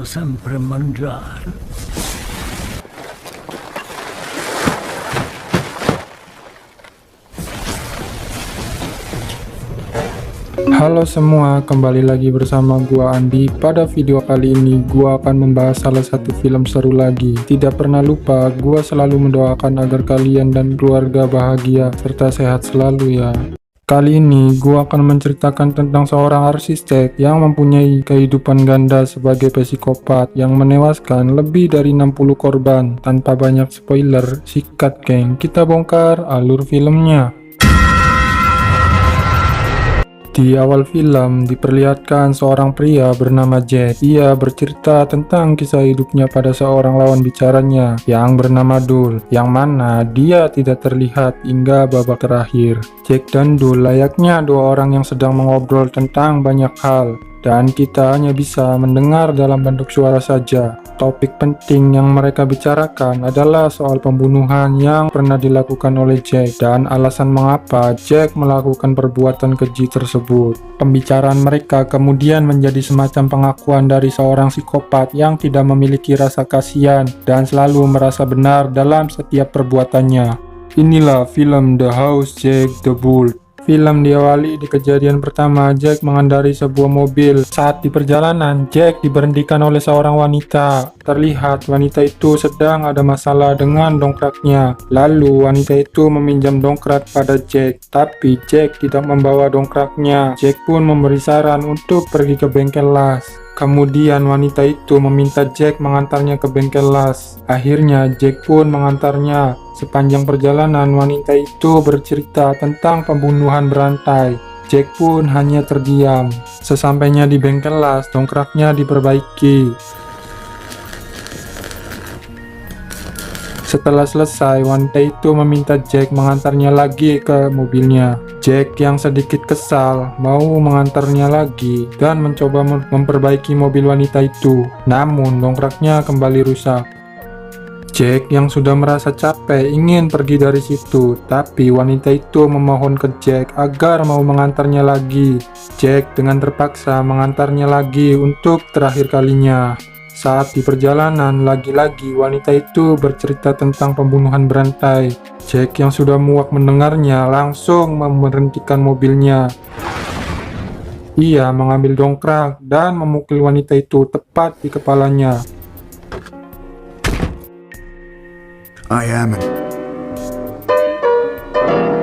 devo sempre mangiare. Halo semua, kembali lagi bersama gua Andi. Pada video kali ini gua akan membahas salah satu film seru lagi. Tidak pernah lupa, gua selalu mendoakan agar kalian dan keluarga bahagia serta sehat selalu ya. Kali ini gua akan menceritakan tentang seorang arsitek yang mempunyai kehidupan ganda sebagai psikopat yang menewaskan lebih dari 60 korban. Tanpa banyak spoiler, sikat geng, kita bongkar alur filmnya. Di awal film diperlihatkan seorang pria bernama Jack. Ia bercerita tentang kisah hidupnya pada seorang lawan bicaranya yang bernama Dul, yang mana dia tidak terlihat hingga babak terakhir. Jack dan Dul layaknya dua orang yang sedang mengobrol tentang banyak hal, dan kita hanya bisa mendengar dalam bentuk suara saja. Topik penting yang mereka bicarakan adalah soal pembunuhan yang pernah dilakukan oleh Jack dan alasan mengapa Jack melakukan perbuatan keji tersebut. Pembicaraan mereka kemudian menjadi semacam pengakuan dari seorang psikopat yang tidak memiliki rasa kasihan dan selalu merasa benar dalam setiap perbuatannya. Inilah film The House Jack the Bull. Film diawali di kejadian pertama Jack mengendarai sebuah mobil. Saat di perjalanan, Jack diberhentikan oleh seorang wanita. Terlihat wanita itu sedang ada masalah dengan dongkraknya. Lalu wanita itu meminjam dongkrak pada Jack, tapi Jack tidak membawa dongkraknya. Jack pun memberi saran untuk pergi ke bengkel las. Kemudian wanita itu meminta Jack mengantarnya ke bengkel las. Akhirnya Jack pun mengantarnya. Sepanjang perjalanan wanita itu bercerita tentang pembunuhan berantai. Jack pun hanya terdiam. Sesampainya di bengkel las, dongkraknya diperbaiki. Setelah selesai, wanita itu meminta Jack mengantarnya lagi ke mobilnya. Jack yang sedikit kesal mau mengantarnya lagi dan mencoba memperbaiki mobil wanita itu. Namun dongkraknya kembali rusak. Jack yang sudah merasa capek ingin pergi dari situ, tapi wanita itu memohon ke Jack agar mau mengantarnya lagi. Jack dengan terpaksa mengantarnya lagi untuk terakhir kalinya. Saat di perjalanan, lagi-lagi wanita itu bercerita tentang pembunuhan berantai. Jack yang sudah muak mendengarnya langsung memberhentikan mobilnya. Ia mengambil dongkrak dan memukul wanita itu tepat di kepalanya.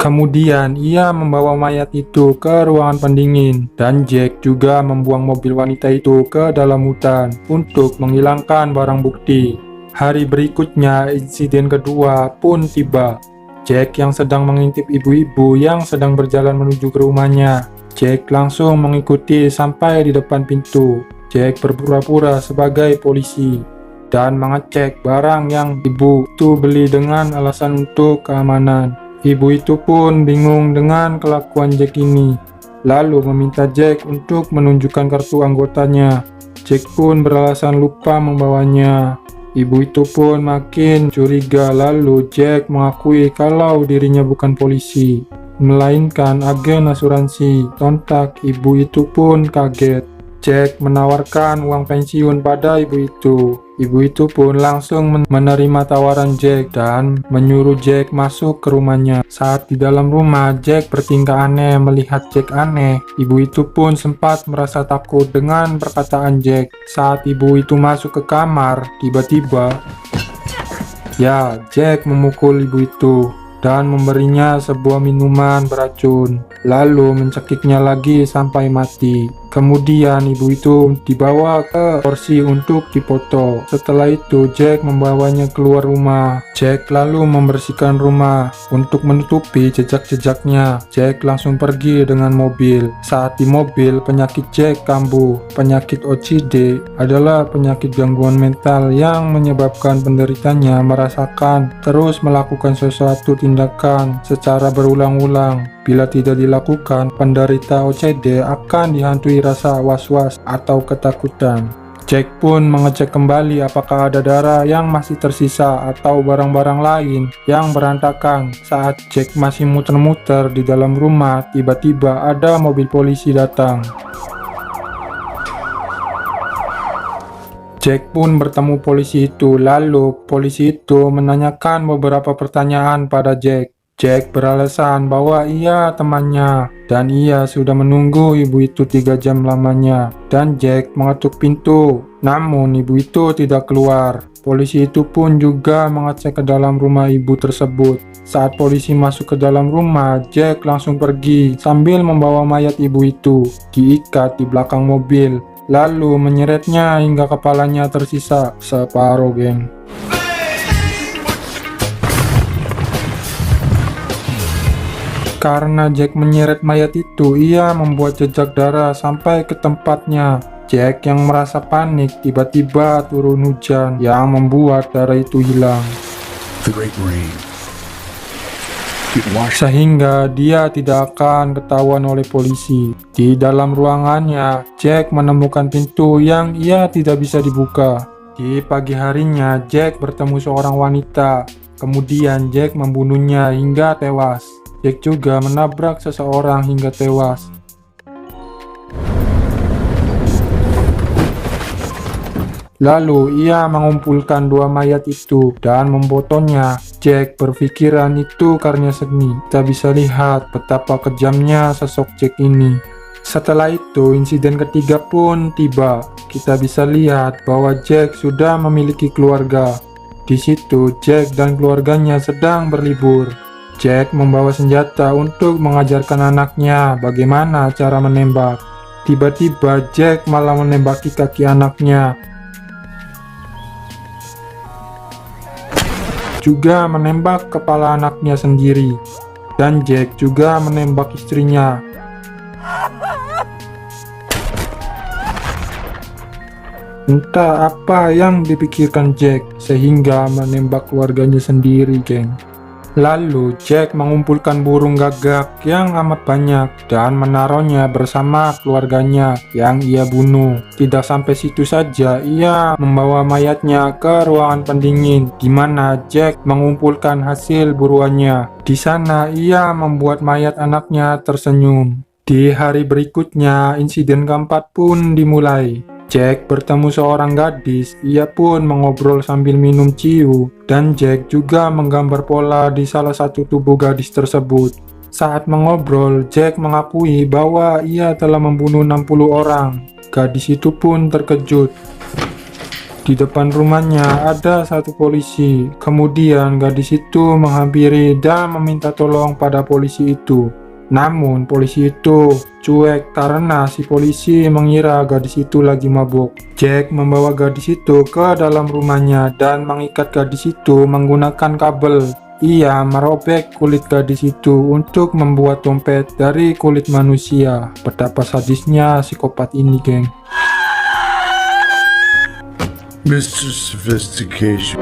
Kemudian ia membawa mayat itu ke ruangan pendingin, dan Jack juga membuang mobil wanita itu ke dalam hutan untuk menghilangkan barang bukti. Hari berikutnya insiden kedua pun tiba. Jack yang sedang mengintip ibu-ibu yang sedang berjalan menuju ke rumahnya. Jack langsung mengikuti sampai di depan pintu. Jack berpura-pura sebagai polisi dan mengecek barang yang ibu itu beli dengan alasan untuk keamanan. Ibu itu pun bingung dengan kelakuan Jack ini, lalu meminta Jack untuk menunjukkan kartu anggotanya. Jack pun beralasan lupa membawanya. Ibu itu pun makin curiga, lalu Jack mengakui kalau dirinya bukan polisi, melainkan agen asuransi. Sontak ibu itu pun kaget. Jack menawarkan uang pensiun pada ibu itu. Ibu itu pun langsung menerima tawaran Jack dan menyuruh Jack masuk ke rumahnya. Saat di dalam rumah, Jack bertingkah aneh. Melihat Jack aneh, ibu itu pun sempat merasa takut dengan perkataan Jack. Saat ibu itu masuk ke kamar, tiba-tiba Jack memukul ibu itu dan memberinya sebuah minuman beracun, lalu mencekiknya lagi sampai mati. Kemudian ibu itu dibawa ke kursi untuk dipoto. Setelah itu Jack membawanya keluar rumah. Jack lalu membersihkan rumah untuk menutupi jejak-jejaknya. Jack langsung pergi dengan mobil. Saat di mobil, penyakit Jack kambuh. Penyakit OCD adalah penyakit gangguan mental yang menyebabkan penderitanya merasakan terus melakukan sesuatu tindakan secara berulang-ulang. Bila tidak dilakukan, penderita OCD akan dihantui rasa was-was atau ketakutan. Jack pun mengecek kembali apakah ada darah yang masih tersisa atau barang-barang lain yang berantakan. Saat Jack masih muter-muter di dalam rumah, tiba-tiba ada mobil polisi datang. Jack pun bertemu polisi itu, lalu polisi itu menanyakan beberapa pertanyaan pada Jack. Jack beralasan bahwa ia temannya dan ia sudah menunggu ibu itu 3 jam lamanya. Dan Jack mengetuk pintu, namun ibu itu tidak keluar. Polisi itu pun juga mengecek ke dalam rumah ibu tersebut. Saat polisi masuk ke dalam rumah, Jack langsung pergi sambil membawa mayat ibu itu, diikat di belakang mobil, lalu menyeretnya hingga kepalanya tersisa separuh, geng. Karena Jack menyeret mayat itu, ia membuat jejak darah sampai ke tempatnya. Jack yang merasa panik, tiba-tiba turun hujan yang membuat darah itu hilang. The great rain. It washed Sehingga dia tidak akan ketahuan oleh polisi. Di dalam ruangannya, Jack menemukan pintu yang ia tidak bisa dibuka. Di pagi harinya, Jack bertemu seorang wanita. Kemudian Jack membunuhnya hingga tewas. Jack juga menabrak seseorang hingga tewas. Lalu ia mengumpulkan 2 mayat itu dan memfotonya. Jack berpikiran itu karya seni. Kita bisa lihat betapa kejamnya sosok Jack ini. Setelah itu, insiden ketiga pun tiba. Kita bisa lihat bahwa Jack sudah memiliki keluarga. Di situ, Jack dan keluarganya sedang berlibur. Jack membawa senjata untuk mengajarkan anaknya bagaimana cara menembak. Tiba-tiba Jack malah menembaki kaki anaknya, juga menembak kepala anaknya sendiri, dan Jack juga menembak istrinya. Entah apa yang dipikirkan Jack sehingga menembak keluarganya sendiri, geng. Lalu Jack mengumpulkan burung gagak yang amat banyak dan menaruhnya bersama keluarganya yang ia bunuh. Tidak sampai situ saja, ia membawa mayatnya ke ruangan pendingin di mana Jack mengumpulkan hasil buruannya. Di sana ia membuat mayat anaknya tersenyum. Di hari berikutnya, insiden keempat pun dimulai. Jack bertemu seorang gadis, ia pun mengobrol sambil minum ciu, dan Jack juga menggambar pola di salah satu tubuh gadis tersebut. Saat mengobrol, Jack mengakui bahwa ia telah membunuh 60 orang. Gadis itu pun terkejut. Di depan rumahnya ada satu polisi, kemudian gadis itu menghampiri dan meminta tolong pada polisi itu. Namun polisi itu cuek karena si polisi mengira gadis itu lagi mabuk. Jack membawa gadis itu ke dalam rumahnya dan mengikat gadis itu menggunakan kabel. Ia merobek kulit gadis itu untuk membuat dompet dari kulit manusia. Betapa sadisnya psikopat ini, geng. Mr. Sophistication.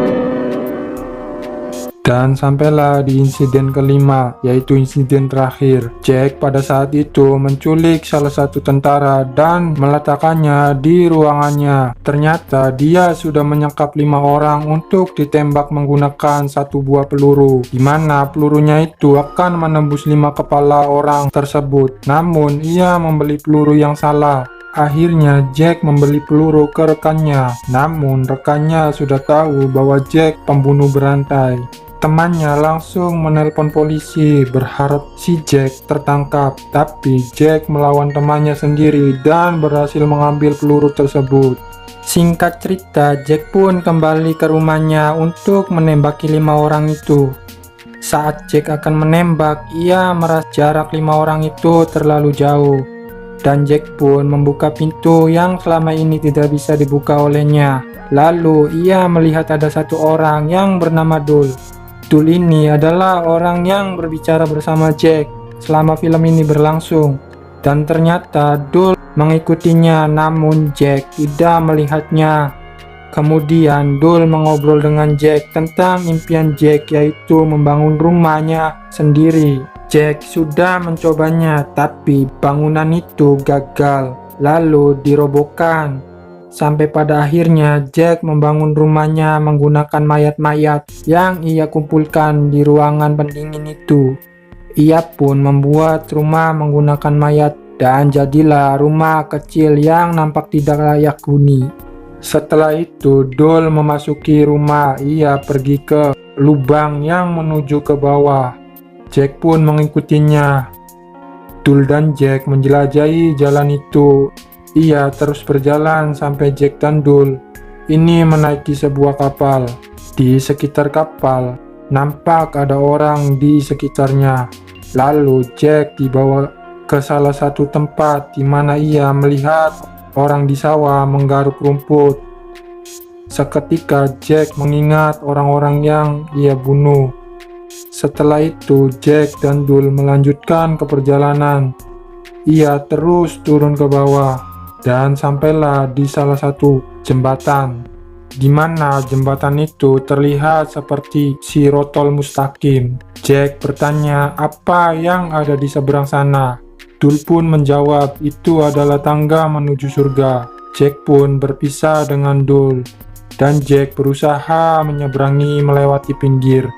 Dan sampailah di insiden kelima, yaitu insiden terakhir. Jack pada saat itu menculik salah satu tentara dan meletakkannya di ruangannya. Ternyata dia sudah menyekap 5 orang untuk ditembak menggunakan 1 buah peluru, di mana pelurunya itu akan menembus 5 kepala orang tersebut. Namun ia membeli peluru yang salah. Akhirnya Jack membeli peluru ke rekannya, namun rekannya sudah tahu bahwa Jack pembunuh berantai. Temannya langsung menelpon polisi berharap si Jack tertangkap, tapi Jack melawan temannya sendiri dan berhasil mengambil peluru tersebut. Singkat cerita, Jack pun kembali ke rumahnya untuk menembaki 5 orang itu. Saat Jack akan menembak, ia merasa jarak 5 orang itu terlalu jauh. Dan Jack pun membuka pintu yang selama ini tidak bisa dibuka olehnya. Lalu ia melihat ada satu orang yang bernama Dul. Dul ini adalah orang yang berbicara bersama Jack selama film ini berlangsung. Dan ternyata Dul mengikutinya, namun Jack tidak melihatnya. Kemudian Dul mengobrol dengan Jack tentang impian Jack, yaitu membangun rumahnya sendiri. Jack sudah mencobanya, tapi bangunan itu gagal, lalu dirobohkan. Sampai pada akhirnya Jack membangun rumahnya menggunakan mayat-mayat yang ia kumpulkan di ruangan pendingin itu. Ia pun membuat rumah menggunakan mayat dan jadilah rumah kecil yang nampak tidak layak huni. Setelah itu, Dul memasuki rumah. Ia pergi ke lubang yang menuju ke bawah. Jack pun mengikutinya. Dul dan Jack menjelajahi jalan itu. Ia terus berjalan sampai Jack dan Dul ini menaiki sebuah kapal. Di sekitar kapal, nampak ada orang di sekitarnya. Lalu Jack dibawa ke salah satu tempat di mana ia melihat orang di sawah menggaruk rumput. Seketika Jack mengingat orang-orang yang ia bunuh. Setelah itu Jack dan Dul melanjutkan ke perjalanan. Ia terus turun ke bawah dan sampailah di salah satu jembatan, di mana jembatan itu terlihat seperti Sirotol Mustaqim. Jack bertanya apa yang ada di seberang sana. Dul pun menjawab itu adalah tangga menuju surga. Jack pun berpisah dengan Dul dan Jack berusaha menyeberangi melewati pinggir.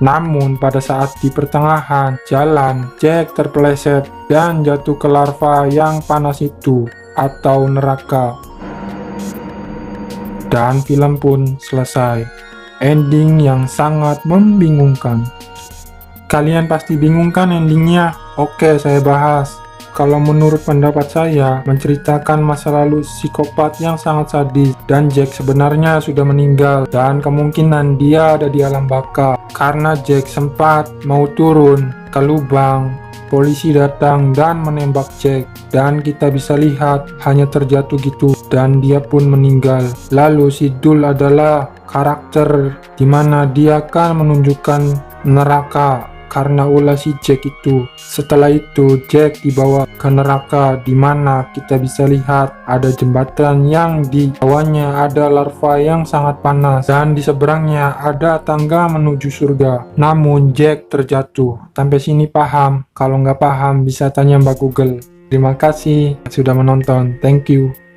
Namun pada saat di pertengahan jalan, Jack terpeleset dan jatuh ke larva yang panas itu atau neraka. Dan film pun selesai. Ending yang sangat membingungkan. Kalian pasti bingung kan endingnya? Oke, saya bahas. Kalau menurut pendapat saya, menceritakan masa lalu psikopat yang sangat sadis dan Jack sebenarnya sudah meninggal dan kemungkinan dia ada di alam baka. Karena Jack sempat mau turun ke lubang, polisi datang dan menembak Jack dan kita bisa lihat hanya terjatuh gitu dan dia pun meninggal. Lalu si Dul adalah karakter dimana dia akan menunjukkan neraka karena ulah si Jack itu. Setelah itu Jack dibawa ke neraka di mana kita bisa lihat ada jembatan yang di bawahnya ada larva yang sangat panas dan di seberangnya ada tangga menuju surga. Namun Jack terjatuh. Sampai sini paham? Kalau nggak paham bisa tanya Mbak Google. Terima kasih sudah menonton. Thank you.